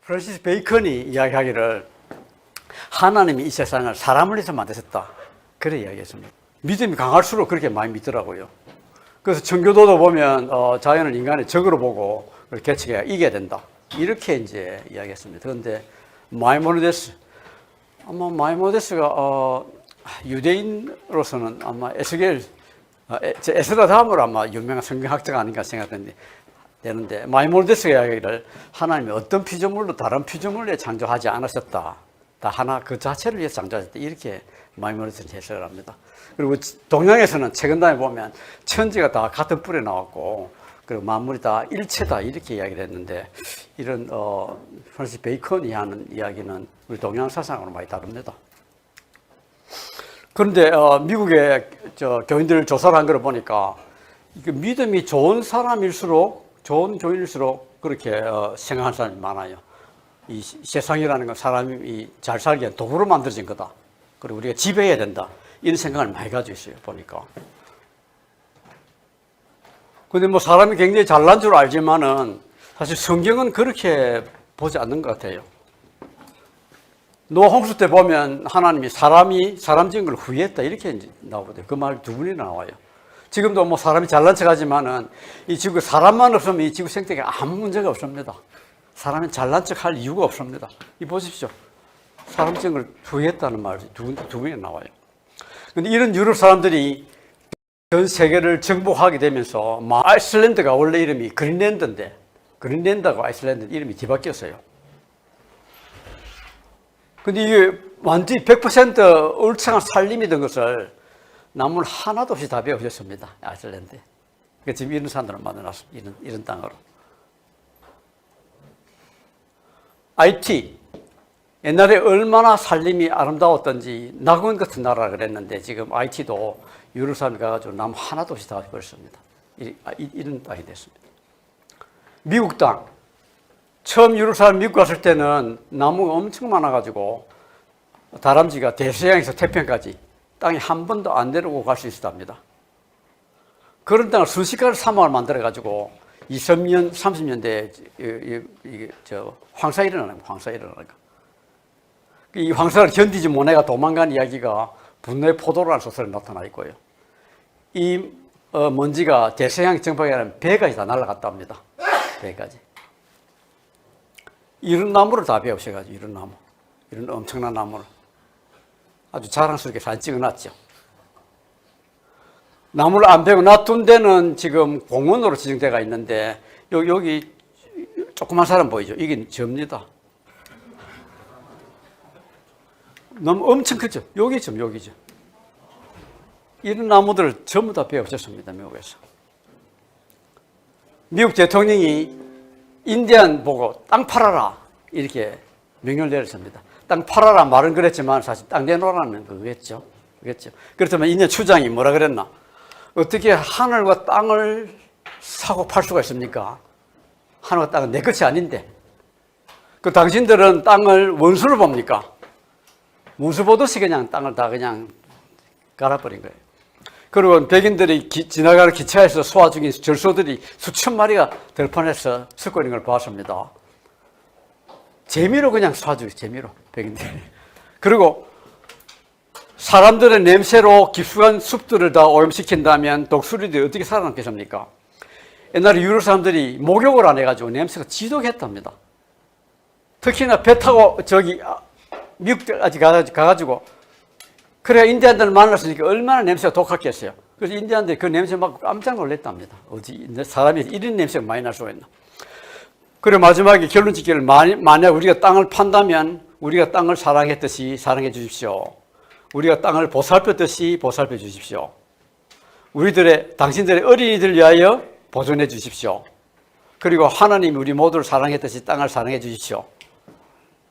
프란시스 베이컨이 이야기하기를 하나님이 이 세상을 사람을 위해서 만드셨다. 그래 이야기했습니다. 믿음이 강할수록 그렇게 많이 믿더라고요. 그래서 청교도도 보면 자연을 인간의 적으로 보고 개척해야 이겨야 된다. 이렇게 이제 이야기했습니다. 그런데 마이모데스가 유대인으로서는 아마 에스라 다음으로 아마 유명한 성경학자가 아닌가 생각되는데 마이모데스가 이야기를 하나님이 어떤 피조물도 다른 피조물에 창조하지 않으셨다. 다 하나 그 자체를 위해서 창조하셨다. 이렇게 마이모데스는 해석을 합니다. 그리고 동양에서는 최근단에 보면 천지가 다 같은 뿔에 나왔고 그리고 만물이 다 일체다 이렇게 이야기를 했는데 이런 프란시스 베이컨이 하는 이야기는 우리 동양 사상으로 많이 다릅니다. 그런데 미국의 교인들 조사를 한 걸 보니까 믿음이 좋은 사람일수록 좋은 교인일수록 그렇게 생각하는 사람이 많아요. 이 세상이라는 건 사람이 잘 살기 위한 도구로 만들어진 거다. 그리고 우리가 지배해야 된다. 이런 생각을 많이 가지고 있어요. 보니까. 근데 뭐 사람이 굉장히 잘난 줄 알지만은 사실 성경은 그렇게 보지 않는 것 같아요. 노아 홍수 때 보면 하나님이 사람 지은 걸 후회했다 이렇게 이제 나오거든요. 그 말 두 분이나 나와요. 지금도 뭐 사람이 잘난 척 하지만은 이 지구 사람만 없으면 이 지구 생태계에 아무 문제가 없습니다. 사람이 잘난 척 할 이유가 없습니다. 이 보십시오. 사람 지은 걸 후회했다는 말이 두 분이 나와요. 근데 이런 유럽 사람들이 전 세계를 정복하게 되면서 아이슬란드가 원래 이름이 그린랜드인데 그린랜드하고 아이슬란드 이름이 뒤바뀌었어요. 근데 이게 완전히 100% 울창한 산림이 된 것을 나물 하나도 없이 다 베어주셨습니다. 아이슬란드에. 그러니까 지금 이런 산들을 만들어놨습니다. 이런 땅으로. IT. 옛날에 얼마나 산림이 아름다웠던지 낙원 같은 나라라 그랬는데 지금 IT도 유럽 사람이 가가지고 나무 하나도 없이 다 버렸습니다. 이런 땅이 됐습니다. 미국 땅. 처음 유럽 사람 미국 갔을 때는 나무가 엄청 많아가지고 다람쥐가 대서양에서 태평까지 땅이 한 번도 안 내려오고 갈 수 있었답니다. 그런 땅을 순식간에 사막을 만들어가지고 20년, 30년대에 황사 일어나는 거예요. 이 황사를 견디지 못해가 도망간 이야기가 분노의 포도라는 소설에 나타나 있고요. 이 먼지가 대서양 정박에 하는 배까지 다 날아갔다 합니다. 배까지. 이런 나무를 다 베어셔가지고 이런 나무, 이런 엄청난 나무를 아주 자랑스럽게 사진 찍어놨죠. 나무를 안 베고 놔둔 데는 지금 공원으로 지정되어 있는데 여기 조그만 사람 보이죠? 이게 접니다. 너무 엄청 크죠? 여기죠. 이런 나무들을 전부 다 베어주셨습니다. 미국에서. 미국 대통령이 인디안 보고 땅 팔아라 이렇게 명령을 내렸습니다. 땅 팔아라 말은 그랬지만 사실 땅 내놓으라는 그거겠죠. 그렇다면 인디안 추장이 뭐라 그랬나? 어떻게 하늘과 땅을 사고 팔 수가 있습니까? 하늘과 땅은 내 것이 아닌데. 그 당신들은 땅을 원수를 봅니까? 문수 보듯이 그냥 땅을 다 그냥 갈아버린 거예요. 그리고 백인들이 지나가는 기차에서 소화 중인 절소들이 수천 마리가 들판에서 섞고 있는 걸 봤습니다. 재미로 그냥 쏴주고 재미로 백인들이. 그리고 사람들의 냄새로 깊숙한 숲들을 다 오염시킨다면 독수리들이 어떻게 살아남겠습니까? 옛날에 유럽 사람들이 목욕을 안 해가지고 냄새가 지독했답니다. 특히나 배 타고 미국까지 가가지고 그래야 인디안들을 만났으니까 얼마나 냄새가 독하겠어요. 그래서 인디안들이 그 냄새 맡고 깜짝 놀랐답니다. 어디 사람이 이런 냄새가 많이 날 수가 있나. 그리고 마지막에 결론 짓기를 만약 우리가 땅을 판다면 우리가 땅을 사랑했듯이 사랑해 주십시오. 우리가 땅을 보살폈듯이 보살펴 주십시오. 당신들의 어린이들 위하여 보존해 주십시오. 그리고 하나님이 우리 모두를 사랑했듯이 땅을 사랑해 주십시오.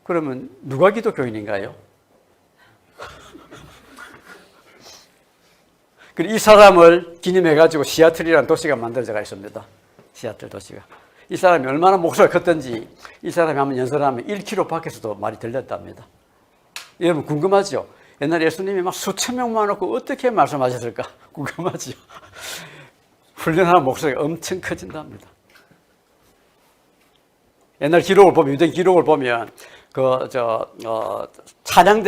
그러면 누가 기독교인인가요? 그리고 이 사람을 기념해가지고 시애틀이라는 도시가 만들어져가 있습니다. 시애틀 도시가. 이 사람이 얼마나 목소리가 컸던지 이 사람이 한번 연설하면 1km 밖에서도 말이 들렸답니다. 여러분 궁금하죠? 옛날에 예수님이 막 수천 명 모아놓고 어떻게 말씀하셨을까? 궁금하죠? 훈련하는 목소리가 엄청 커진답니다. 옛날 기록을 보면, 유대 기록을 보면, 찬양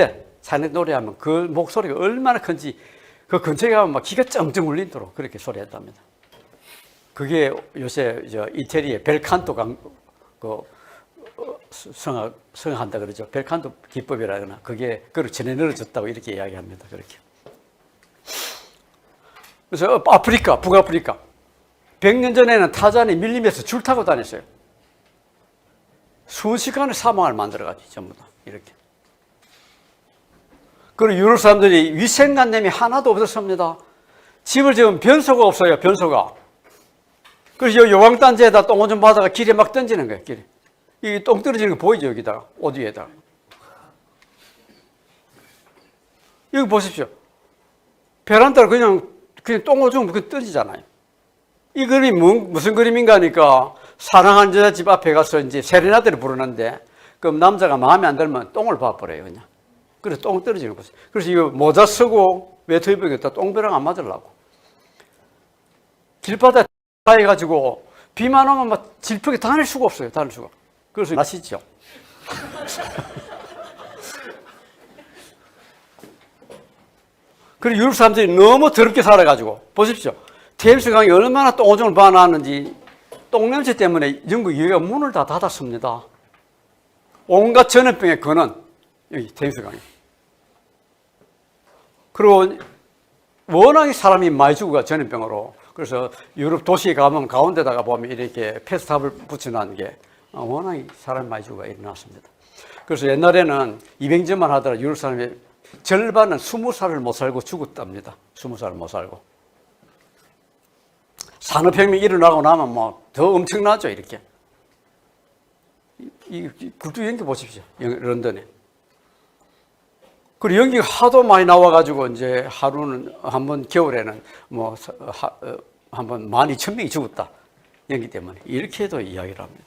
노래하면 그 목소리가 얼마나 큰지, 그 근처에 가면 막 기가 쩡쩡 울리도록 그렇게 소리했답니다. 그게 요새 이태리의 벨칸토 성한다 그러죠. 벨칸토 기법이라거나, 그걸 전해 늘어졌다고 이렇게 이야기합니다. 그렇게. 그래서 북아프리카. 100년 전에는 타잔이 밀림에서 줄 타고 다녔어요. 순식간에 사망을 만들어가지고, 전부 다. 이렇게. 그리고 유럽 사람들이 위생관념이 하나도 없었습니다. 집을 지으면 변소가 없어요, 변소가. 그래서 요강단지에다 똥 좀 받아가 길에 막 던지는 거예요, 길에. 이 똥 떨어지는 거 보이죠, 여기다가, 옷 위에다가. 여기 보십시오. 베란다를 그냥 똥오줌 던지잖아요. 이 그림이 무슨 그림인가 하니까 사랑하는 여자집 앞에 가서 이제 세레나데를 부르는데, 그럼 남자가 마음에 안 들면 똥을 봐버려요, 그냥. 그래서 똥 떨어지는 거죠. 그래서 이거 모자 쓰고 외투입어야겠다. 똥배랑 안 맞으려고. 길바닥에 해가지고 비만 오면 막 질퍽이 다닐 수가 없어요, 다닐 수가. 그래서 아시죠? 그리고 유럽 사람들이 너무 더럽게 살아가지고, 보십시오. 테임스 강이 얼마나 똥오줌을 봐놨는지, 똥냄새 때문에 영국 여기가 문을 다 닫았습니다. 온갖 전염병의 근원, 여기 테임스 강이. 그리고 워낙에 사람이 많이 죽어가, 전염병으로. 그래서 유럽 도시에 가면 가운데다가 보면 이렇게 페스탑을 붙여놓은 게 워낙에 사람이 많이 죽어가 일어났습니다. 그래서 옛날에는 입행전만 하더라도 유럽 사람이 절반은 20살을 못 살고 죽었답니다. 20살을 못 살고. 산업혁명이 일어나고 나면 뭐 더 엄청나죠, 이렇게. 이 굴뚝 연기 보십시오, 런던에. 그리고 연기가 하도 많이 나와가지고, 이제 하루는, 한번 겨울에는 한번 12,000명이 죽었다. 연기 때문에. 이렇게도 이야기를 합니다.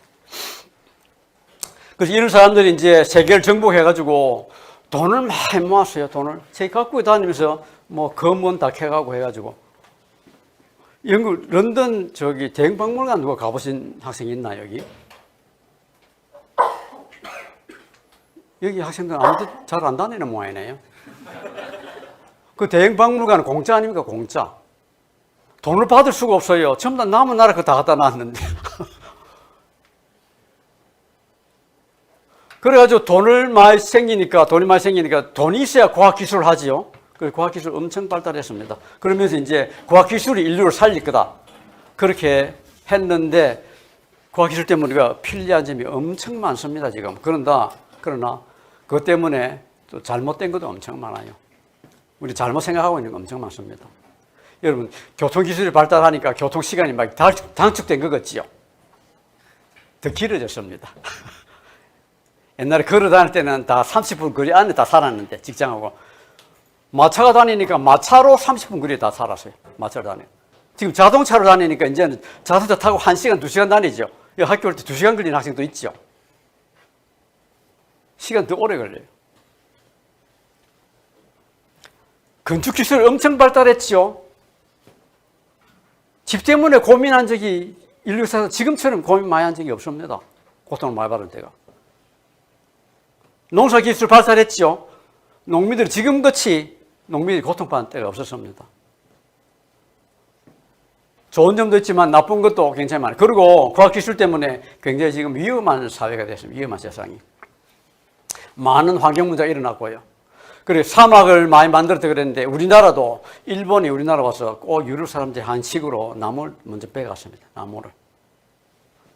그래서 이런 사람들이 이제 세계를 정복해가지고 돈을 많이 모았어요, 돈을. 책 갖고 다니면서 검은 다 캐가고 해가지고. 영국, 런던 대형박물관 누가 가보신 학생이 있나, 여기? 여기 학생들 아무도 잘 안 다니는 모양이네요. 그 대형박물관은 공짜 아닙니까, 공짜. 돈을 받을 수가 없어요. 전부 다 남은 나라 거 다 갖다 놨는데. 그래가지고 돈이 많이 생기니까 돈이 있어야 과학기술을 하지요. 그래서 과학기술 엄청 발달했습니다. 그러면서 이제 과학기술이 인류를 살릴 거다. 그렇게 했는데, 과학기술 때문에 우리가 편리한 점이 엄청 많습니다, 지금. 그러나, 그것 때문에 또 잘못된 것도 엄청 많아요. 우리 잘못 생각하고 있는 거 엄청 많습니다. 여러분, 교통기술이 발달하니까 교통시간이 막 단축된 것 같지요? 더 길어졌습니다. 옛날에 걸어 다닐 때는 다 30분 거리 안에 다 살았는데, 직장하고. 마차가 다니니까 마차로 30분 거리에 다 살았어요. 마차로 다니고. 지금 자동차로 다니니까 이제는 자동차 타고 1시간, 2시간 다니죠. 학교 올 때 2시간 걸리는 학생도 있죠. 시간 더 오래 걸려요. 건축기술 엄청 발달했죠. 집 때문에 고민한 적이 인류 역사에서 지금처럼 고민 많이 한 적이 없습니다. 고통을 많이 받을 때가. 농사기술 발달했죠. 농민들이 지금같이 농민이 고통받는 때가 없었습니다. 좋은 점도 있지만 나쁜 것도 굉장히 많아요. 그리고 과학기술 때문에 굉장히 지금 위험한 사회가 됐습니다. 위험한 세상이. 많은 환경 문제가 일어났고요. 그리고 사막을 많이 만들었다 그랬는데, 우리나라도 일본이 우리나라 와서 꼭 유럽 사람들이 한식으로 나무를 먼저 빼갔습니다. 나무를.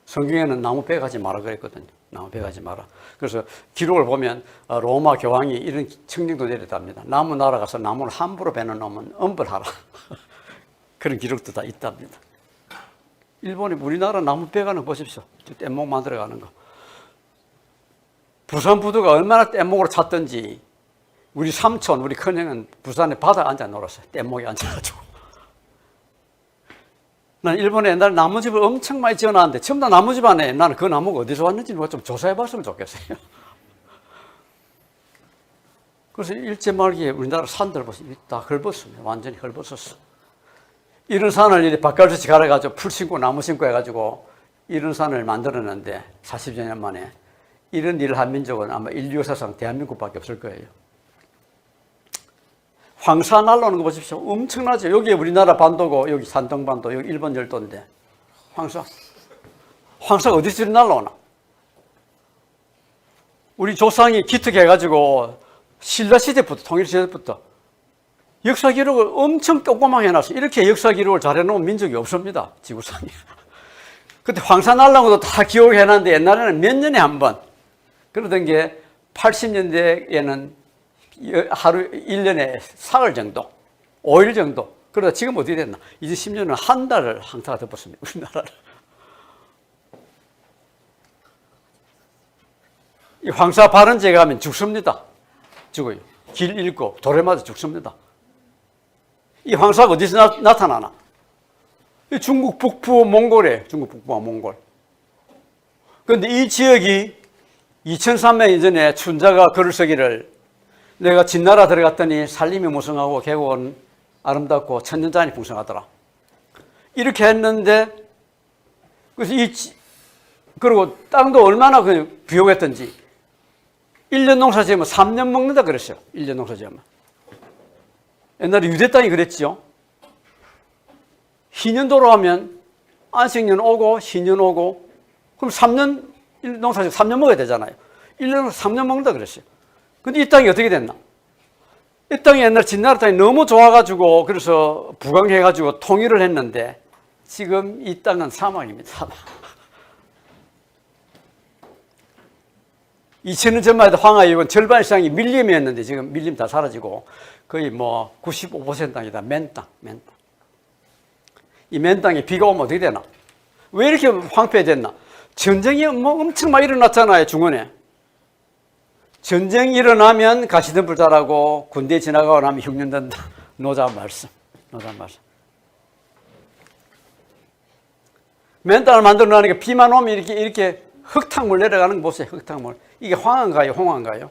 성경에는 나무 빼가지 마라 그랬거든요. 나무 빼가지 마라. 그래서 기록을 보면 로마 교황이 이런 청정도 내렸답니다. 나무 날아가서 나무를 함부로 베는 놈은 엄벌하라. 그런 기록도 다 있답니다. 일본이 우리나라 나무 빼가는 거 보십시오. 뗏목 만들어가는 거. 부산 부두가 얼마나 뗏목으로 찼던지, 우리 삼촌, 우리 큰형은 부산에 바다에 앉아 놀았어요. 뗏목에 앉아가지고. 난 일본에 옛날에 나무집을 엄청 많이 지어놨는데, 전부 다 나무집 안에 나는 그 나무가 어디서 왔는지 좀 조사해 봤으면 좋겠어요. 그래서 일제말기에 우리나라 산들 보시면 다 헐벗습니다. 완전히 헐벗었어. 이런 산을 이렇게 바깥에서 갈아가지고 풀 심고 나무 심고 해가지고 이런 산을 만들었는데 40여 년 만에 이런 일을 한 민족은 아마 인류 역사상 대한민국밖에 없을 거예요. 황사 날라오는 거 보십시오. 엄청나죠. 여기 우리나라 반도고 여기 산동반도 여기 일본 열도인데 황사가 어디서 날라오나. 우리 조상이 기특해가지고 신라시대부터 통일시대부터 역사 기록을 엄청 꼼꼼하게 해놨어요. 이렇게 역사 기록을 잘 해놓은 민족이 없습니다. 지구상에. 그때 황사 날라온 것도 다 기록해놨는데 옛날에는 몇 년에 한 번. 그러던 게 80년대에는 하루 1년에 사흘 정도, 5일 정도. 그러다 지금 어떻게 됐나? 이제 10년은 한 달을 황사가 덮었습니다. 우리나라를. 이 황사 발원지에 가면 죽습니다. 죽어요. 길 잃고 돌에 맞아 죽습니다. 이 황사가 어디서 나타나나? 중국 북부 몽골에, 중국 북부와 몽골. 그런데 이 지역이 2300년 전에 춘자가 글을 쓰기를 내가 진나라 들어갔더니 산림이 무성하고 계곡은 아름답고 천년잔이 풍성하더라. 이렇게 했는데, 그래서 그리고 땅도 얼마나 비옥했던지 1년 농사 지으면 3년 먹는다 그랬어요. 1년 농사 지으면. 옛날에 유대 땅이 그랬죠. 희년도로 하면 안식년 오고 희년 오고 그럼 3년 농사 지으면 3년 먹어야 되잖아요. 1년으로 3년 먹는다 그랬어요. 근데 이 땅이 어떻게 됐나? 이 땅이 옛날 진나라 땅이 너무 좋아가지고 그래서 부강해가지고 통일을 했는데 지금 이 땅은 사막입니다. 사막. 2000년 전만 해도 황하이건 절반 이상이 밀림이었는데 지금 밀림 다 사라지고 거의 뭐 95% 땅이다. 맨땅. 이 맨땅에 비가 오면 어떻게 되나? 왜 이렇게 황폐해졌나? 전쟁이 뭐 엄청 많이 일어났잖아요. 중원에. 전쟁이 일어나면 가시덤불 자라고 군대 지나가고 나면 흉년된다. 노자 말씀. 맨땅을 만들어내니까 비만 오면 이렇게 흙탕물 내려가는 거 보세요. 흙탕물. 이게 황한가요? 홍한가요?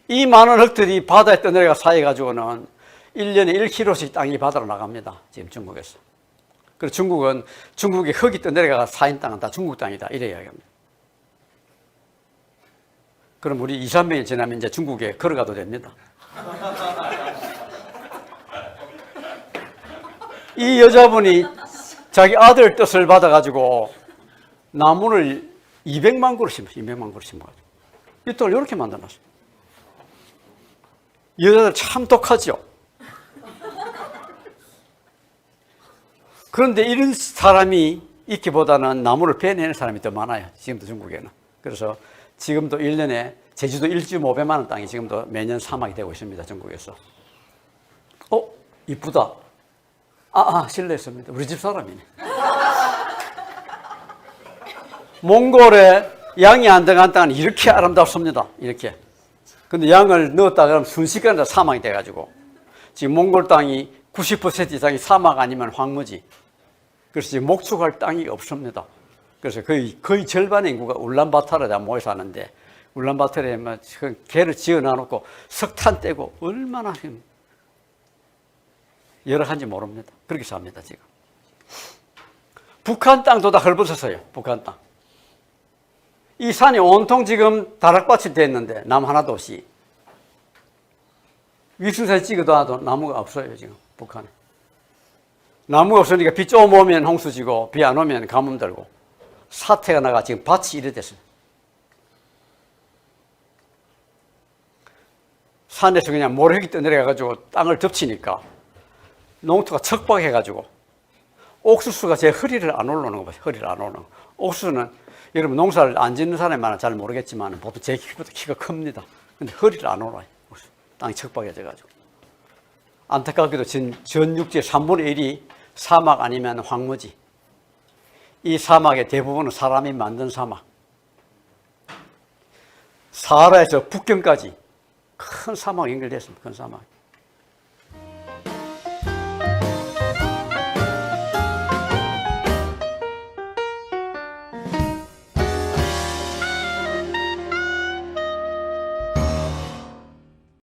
이 많은 흙들이 바다에 떠내려가 쌓여가지고는 1년에 1km씩 땅이 바다로 나갑니다. 지금 중국에서. 그리고 중국의 흙이 떠내려가 쌓인 땅은 다 중국 땅이다. 이래 이야기합니다. 그럼 우리 2, 300년 지나면 이제 중국에 걸어가도 됩니다. 이 여자분이 자기 아들 뜻을 받아가지고 나무를 200만 그루 심어가지고 이 떡을 이렇게 만들어놨어요. 여자들 참 독하죠. 그런데 이런 사람이 있기보다는 나무를 베내는 사람이 더 많아요. 지금도 중국에는. 그래서 지금도 1년에 제주도 1.5배만 원 땅이 지금도 매년 사막이 되고 있습니다. 중국에서. 이쁘다. 실례했습니다. 우리 집 사람이네. 몽골에 양이 안 들어간 땅은 이렇게 아름답습니다. 이렇게. 근데 양을 넣었다 그러면 순식간에 사막이 돼가지고 지금 몽골 땅이 90% 이상이 사막 아니면 황무지. 그래서 지금 목축할 땅이 없습니다. 그래서 거의 절반의 인구가 울란바토르에 다 모여 사는데 울란바토르에 개를 지어 놔놓고 석탄 떼고 얼마나 여러 가지 모릅니다. 그렇게 삽니다, 지금. 북한 땅도 다 헐벗었어요, 북한 땅. 이 산이 온통 지금 다락밭이 됐는데 나무 하나도 없이. 위성사진 찍어도 나무가 없어요, 지금, 북한에. 나무가 없으니까 비 좀 오면 홍수지고 비 안 오면 가뭄 들고 사태가 나가 지금 밭이 이래 됐어요. 산에서 그냥 모래흙이 떠내려가지고 땅을 덮치니까 농토가 척박해가지고 옥수수가 제 허리를 안 올라오는 거 봐요. 허리를 안 올라오는 거. 옥수수는 여러분 농사를 안 짓는 사람만은 잘 모르겠지만 보통 제 키보다 키가 큽니다. 근데 허리를 안 올라와요. 땅이 척박해져가지고. 안타깝게도 전 육지의 3분의 1이 사막 아니면 황무지. 이 사막의 대부분은 사람이 만든 사막. 사하라에서 북경까지 큰 사막 연결됐습니다. 큰 사막.